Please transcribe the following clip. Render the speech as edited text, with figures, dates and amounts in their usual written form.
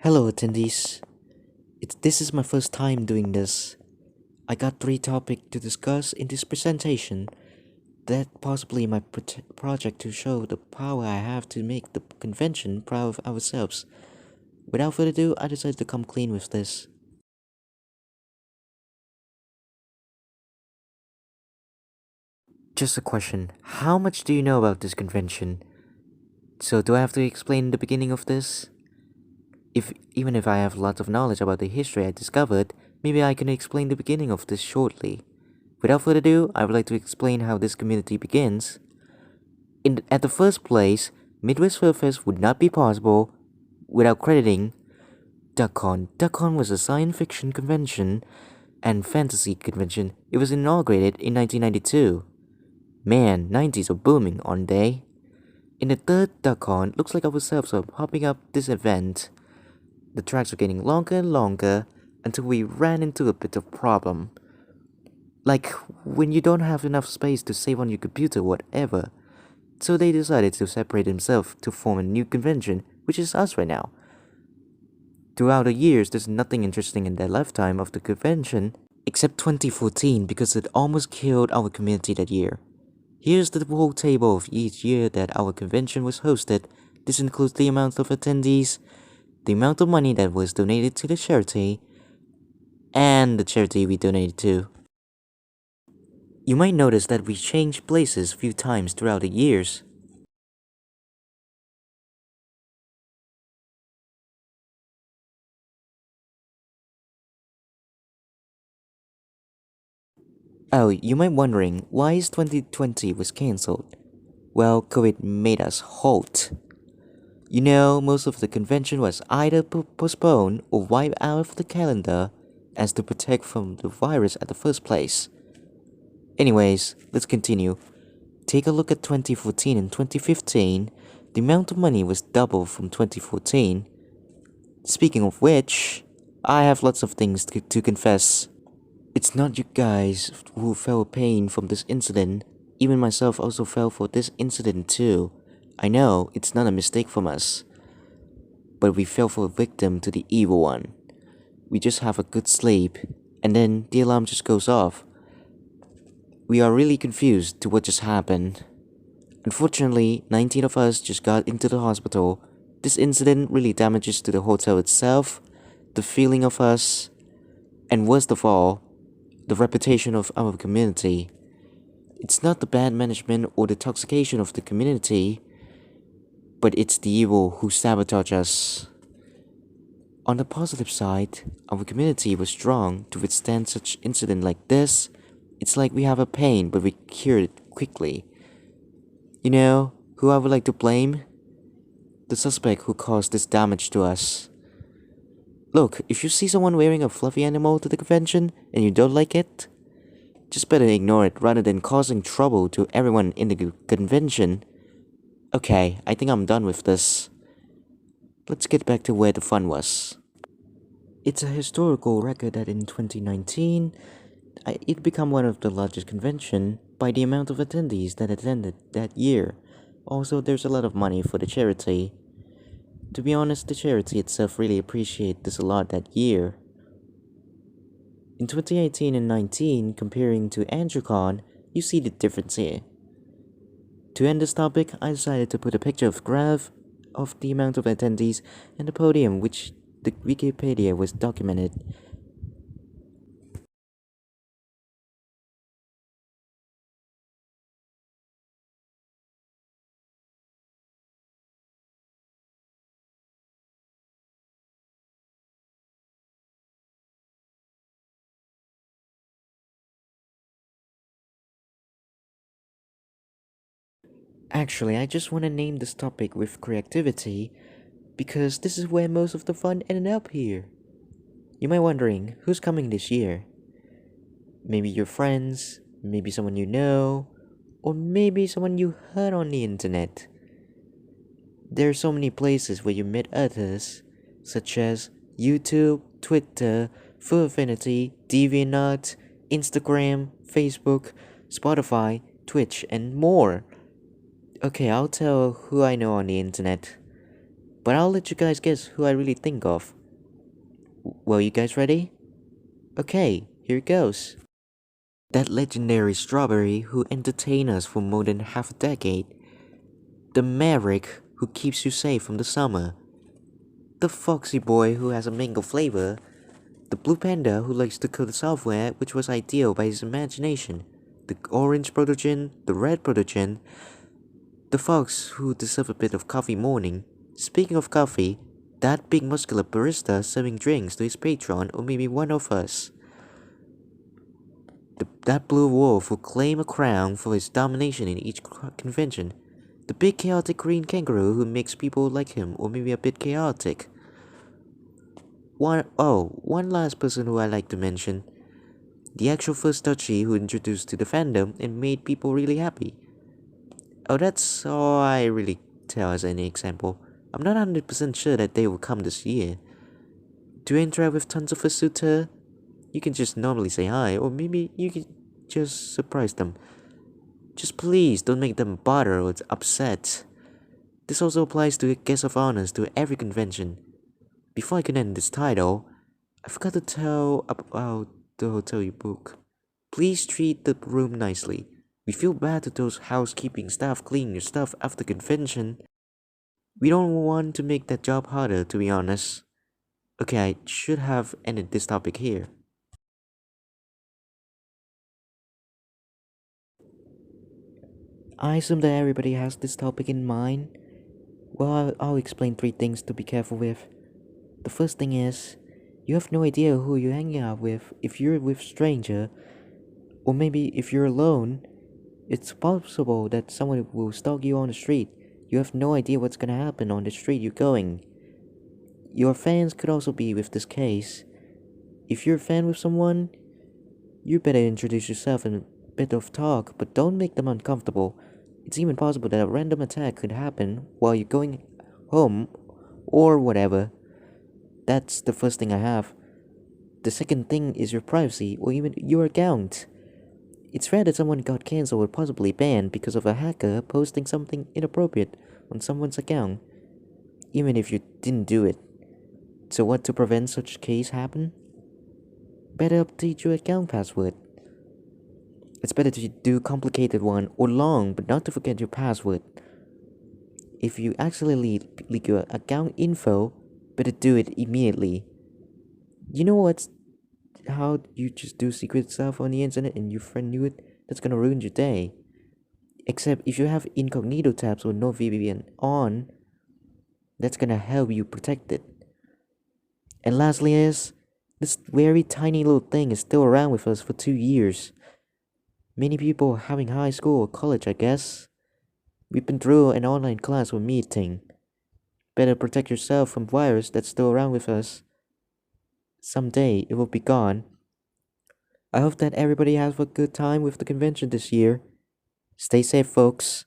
Hello, attendees. This is my first time doing this. I got three topics to discuss in this presentation. That possibly my project to show the power I have to make the convention proud of ourselves. Without further ado, I decided to come clean with this. Just a question. How much do you know about this convention? So do I have to explain the beginning of this? Even if I have lots of knowledge about the history I discovered, maybe I can explain the beginning of this shortly. Without further ado, I would like to explain how this community begins. At the first place, Midwest Furfest would not be possible without crediting DuckCon. DuckCon was a science fiction convention and fantasy convention. It was inaugurated in 1992. Man, 90s are booming, aren't they? In the third DuckCon, looks like ourselves are popping up this event. The tracks are getting longer and longer until we ran into a bit of problem. Like when you don't have enough space to save on your computer, whatever. So they decided to separate themselves to form a new convention, which is us right now. Throughout the years, there's nothing interesting in the lifetime of the convention, except 2014 because it almost killed our community that year. Here's the whole table of each year that our convention was hosted. This includes the amount of attendees, the amount of money that was donated to the charity, and the charity we donated to. You might notice that we changed places a few times throughout the years. Oh, you might wondering, why is 2020 was cancelled? Well, COVID made us halt. You know, most of the convention was either postponed or wiped out of the calendar as to protect from the virus at the first place. Anyways, let's continue. Take a look at 2014 and 2015. The amount of money was double from 2014. Speaking of which, I have lots of things to confess. It's not you guys who felt pain from this incident. Even myself also fell for this incident too. I know it's not a mistake from us, but we fell for a victim to the evil one. We just have a good sleep, and then the alarm just goes off. We are really confused to what just happened. Unfortunately, 19 of us just got into the hospital. This incident really damages to the hotel itself, the feeling of us, and worst of all, the reputation of our community. It's not the bad management or the toxication of the community, but it's the evil who sabotage us. On the positive side, our community was strong to withstand such incident like this. It's like we have a pain, but we cure it quickly. You know, who I would like to blame? The suspect who caused this damage to us. Look, if you see someone wearing a fluffy animal to the convention and you don't like it, just better ignore it rather than causing trouble to everyone in the convention. Okay, I think I'm done with this. Let's get back to where the fun was. It's a historical record that in 2019, it became one of the largest convention by the amount of attendees that attended that year. Also, there's a lot of money for the charity. To be honest, the charity itself really appreciated this a lot that year. In 2018 and 19, comparing to AndrewCon, you see the difference here. To end this topic, I decided to put a picture of graph of the amount of attendees and the podium which the Wikipedia was documented. Actually, I just want to name this topic with creativity because this is where most of the fun ended up here. You might wondering, who's coming this year? Maybe your friends, maybe someone you know, or maybe someone you heard on the internet. There are so many places where you meet others, such as YouTube, Twitter, Full Affinity, DeviantArt, Instagram, Facebook, Spotify, Twitch, and more. Okay, I'll tell who I know on the internet. But I'll let you guys guess who I really think of. Well, you guys ready? Okay, here it goes. That legendary strawberry who entertained us for more than half a decade. The maverick who keeps you safe from the summer. The foxy boy who has a mango flavor. The blue panda who likes to code software which was ideal by his imagination. The orange protogen, the red protogen, the fox who deserve a bit of coffee morning. Speaking of coffee, that big muscular barista serving drinks to his patron or maybe one of us. That blue wolf who claim a crown for his domination in each convention. The big chaotic green kangaroo who makes people like him or maybe a bit chaotic. One last person who I like to mention. The actual first touchy who introduced to the fandom and made people really happy. Oh, that's all I really tell as any example. I'm not 100% sure that they will come this year. To interact with tons of Fasuta, you can just normally say hi, or maybe you can just surprise them. Just please don't make them bother or upset. This also applies to guests of honors to every convention. Before I can end this title, I forgot to tell about the hotel you book. Please treat the room nicely. We feel bad to those housekeeping staff cleaning your stuff after convention. We don't want to make that job harder, to be honest. Okay, I should have ended this topic here. I assume that everybody has this topic in mind. Well, I'll explain three things to be careful with. The first thing is, you have no idea who you're hanging out with. If you're with stranger, or maybe if you're alone, it's possible that someone will stalk you on the street. You have no idea what's gonna happen on the street you're going. Your fans could also be with this case. If you're a fan with someone, you better introduce yourself and a bit of talk, but don't make them uncomfortable. It's even possible that a random attack could happen while you're going home or whatever. That's the first thing I have. The second thing is your privacy or even your account. It's rare that someone got cancelled or possibly banned because of a hacker posting something inappropriate on someone's account, even if you didn't do it. So what to prevent such case happen? Better update your account password. It's better to do complicated one or long, but not to forget your password. If you accidentally leak your account info, better do it immediately. You know what's how you just do secret stuff on the internet and your friend knew it? That's gonna ruin your day. Except if you have incognito tabs or no VPN on, that's gonna help you protect it. And lastly is, this very tiny little thing is still around with us for 2 years. Many people are having high school or college, I guess. We've been through an online class or meeting. Better protect yourself from virus that's still around with us. Someday it will be gone. I hope that everybody has a good time with the convention this year. Stay safe, folks.